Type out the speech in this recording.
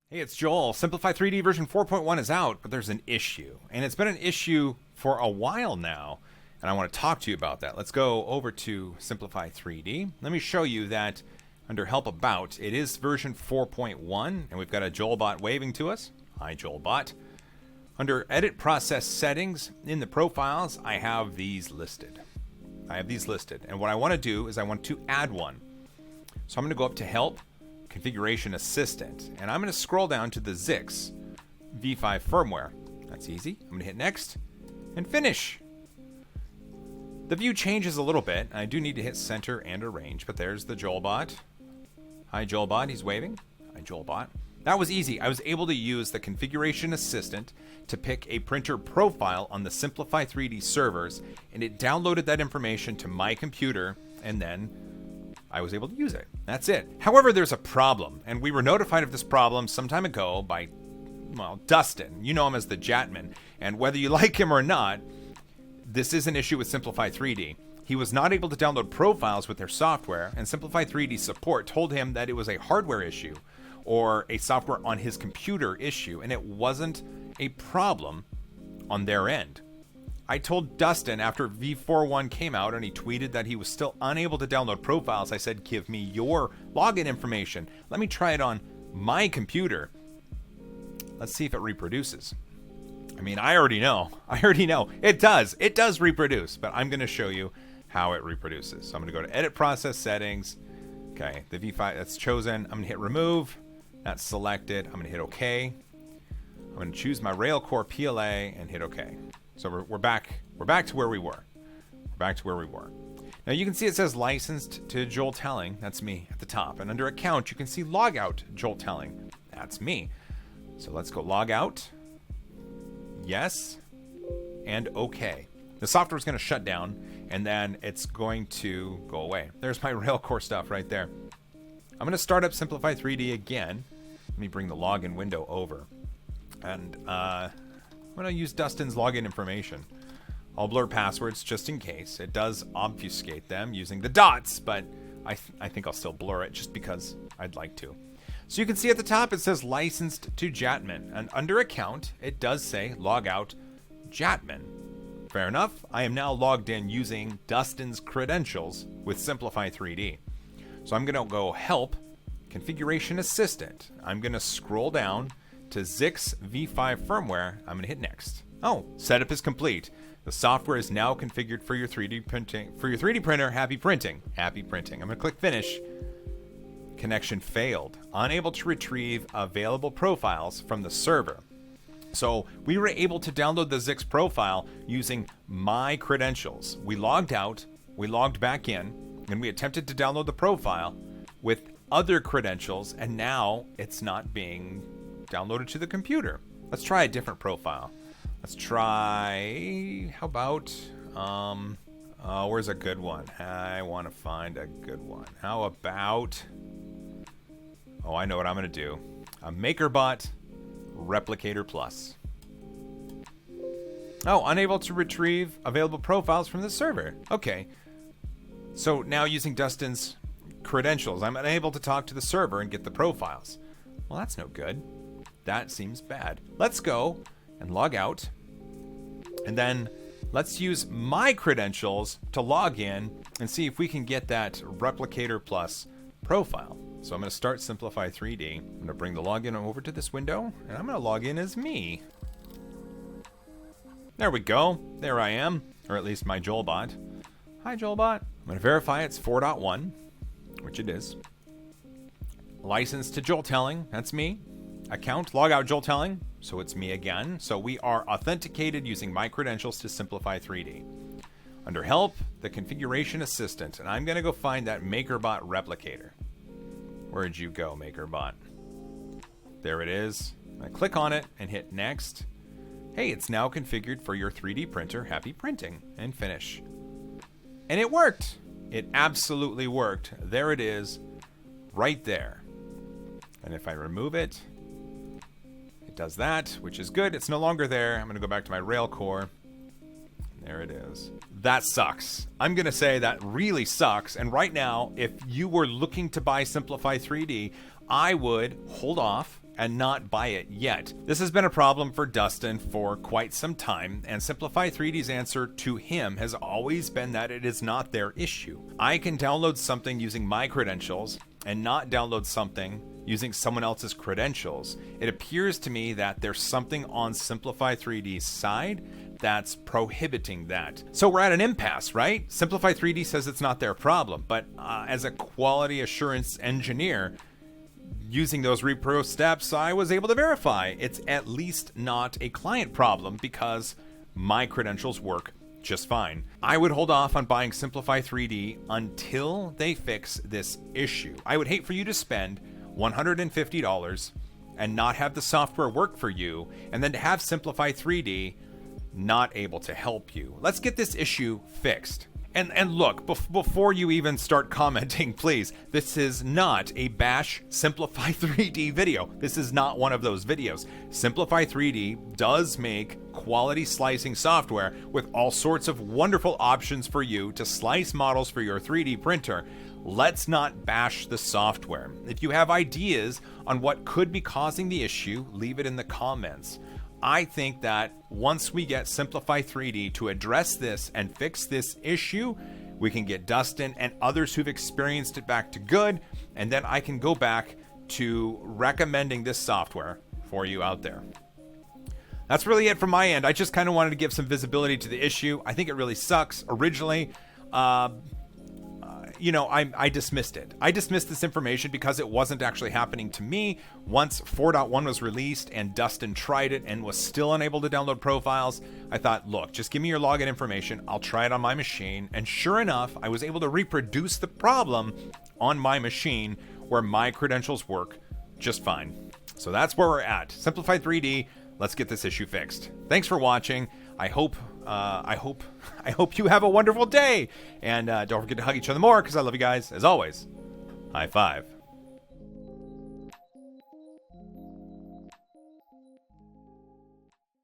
Hey, it's Joel. Simplify3D version 4.1 is out, but there's an issue. And it's been an issue for a while now, and I want to talk to you about that. Let's go over to Simplify3D. Let me show you that under Help About, it is version 4.1, and we've got a JoelBot waving to us. Hi, JoelBot. Under Edit Process Settings, in the profiles, I have these listed. And what I want to do is I want to add one. So I'm going to go up to Help, Configuration Assistant, and I'm going to scroll down to the Zix v5 firmware. That's easy. I'm going to hit Next and Finish. The view changes a little bit. I do need to hit Center and Arrange, but there's the JoelBot. Hi, JoelBot. He's waving. Hi, JoelBot. That was easy. I was able to use the Configuration Assistant to pick a printer profile on the Simplify3D servers, and it downloaded that information to my computer, and then I was able to use it. That's it. However, there's a problem, and we were notified of this problem some time ago by, well, Dustin. You know him as the Jatman, and whether you like him or not, this is an issue with Simplify3D. He was not able to download profiles with their software, and Simplify3D support told him that it was a hardware issue or a software on his computer issue, and it wasn't a problem on their end. I told Dustin after v4.1 came out and he tweeted that he was still unable to download profiles, I said, give me your login information. Let me try it on my computer. Let's see if it reproduces. I mean, I already know. It does reproduce, but I'm going to show you how it reproduces. So I'm going to go to Edit Process Settings. Okay, the v5, that's chosen. I'm going to hit Remove. That's selected. I'm going to hit OK. I'm going to choose my Railcore PLA and hit OK. So we're back to where we were. Now you can see it says licensed to Joel Telling. That's me at the top. And under account, you can see logout Joel Telling. That's me. So let's go log out. Yes. And OK. The software is going to shut down, and then it's going to go away. There's my Railcore stuff right there. I'm going to start up Simplify3D again. Let me bring the login window over. And I'm going to use Dustin's login information. I'll blur passwords just in case. It does obfuscate them using the dots, but I think I'll still blur it just because I'd like to. So you can see at the top it says licensed to Jatman, and under account it does say logout Jatman. Fair enough. I am now logged in using Dustin's credentials with Simplify3D. So I'm going to go Help, Configuration Assistant. I'm going to scroll down to Zix v5 firmware. I'm going to hit Next. Oh, setup is complete. The software is now configured for your 3D printing. For your 3D printer, happy printing. Happy printing. I'm going to click Finish. Connection failed. Unable to retrieve available profiles from the server. So we were able to download the Zix profile using my credentials. We logged out, we logged back in, and we attempted to download the profile with other credentials, and now it's not being downloaded to the computer. Let's try a different profile. Let's try, how about, where's a good one? I want to find a good one. How about, I know what I'm going to do. A MakerBot Replicator Plus. Oh, unable to retrieve available profiles from the server. Okay. So now using Dustin's credentials, I'm unable to talk to the server and get the profiles. Well, that's no good. That seems bad. Let's go and log out. And then let's use my credentials to log in and see if we can get that Replicator Plus profile. So I'm going to start Simplify3D. I'm going to bring the login over to this window, and I'm going to log in as me. There we go. There I am, or at least my JoelBot. Hi, JoelBot. I'm going to verify it's 4.1, which it is. License to Joel Telling, that's me. Account, logout Joel Telling, so it's me again. So we are authenticated using my credentials to Simplify3D. Under Help, the Configuration Assistant, and I'm going to go find that MakerBot Replicator. Where'd you go, MakerBot? There it is. I click on it and hit Next. Hey, it's now configured for your 3D printer. Happy printing. And Finish. And it worked. It absolutely worked. There it is, right there. And if I remove it, it does that, which is good. It's no longer there. I'm going to go back to my Railcore. There it is. That sucks. I'm going to say that really sucks. And right now, if you were looking to buy Simplify3D, I would hold off and not buy it yet. This has been a problem for Dustin for quite some time, and Simplify3D's answer to him has always been that it is not their issue. I can download something using my credentials and not download something using someone else's credentials. It appears to me that there's something on Simplify3D's side that's prohibiting that. So we're at an impasse, right? Simplify3D says it's not their problem, but as a quality assurance engineer, using those repro steps, I was able to verify it's at least not a client problem because my credentials work just fine. I would hold off on buying Simplify3D until they fix this issue. I would hate for you to spend $150 and not have the software work for you, and then to have Simplify3D not able to help you. Let's get this issue fixed. And look, before you even start commenting, please, this is not a bash Simplify3D video. This is not one of those videos. Simplify3D does make quality slicing software with all sorts of wonderful options for you to slice models for your 3D printer. Let's not bash the software. If you have ideas on what could be causing the issue, leave it in the comments. I think that once we get Simplify3D to address this and fix this issue, we can get Dustin and others who've experienced it back to good, and then I can go back to recommending this software for you out there. That's really it from my end. I just kind of wanted to give some visibility to the issue. I think it really sucks. Originally, I dismissed it. I dismissed this information because it wasn't actually happening to me. Once 4.1 was released and Dustin tried it and was still unable to download profiles, I thought, look, just give me your login information. I'll try it on my machine. And sure enough, I was able to reproduce the problem on my machine where my credentials work just fine. So that's where we're at. Simplify3D, let's get this issue fixed. Thanks for watching. I hope you have a wonderful day, and don't forget to hug each other more because I love you guys. As always, high five.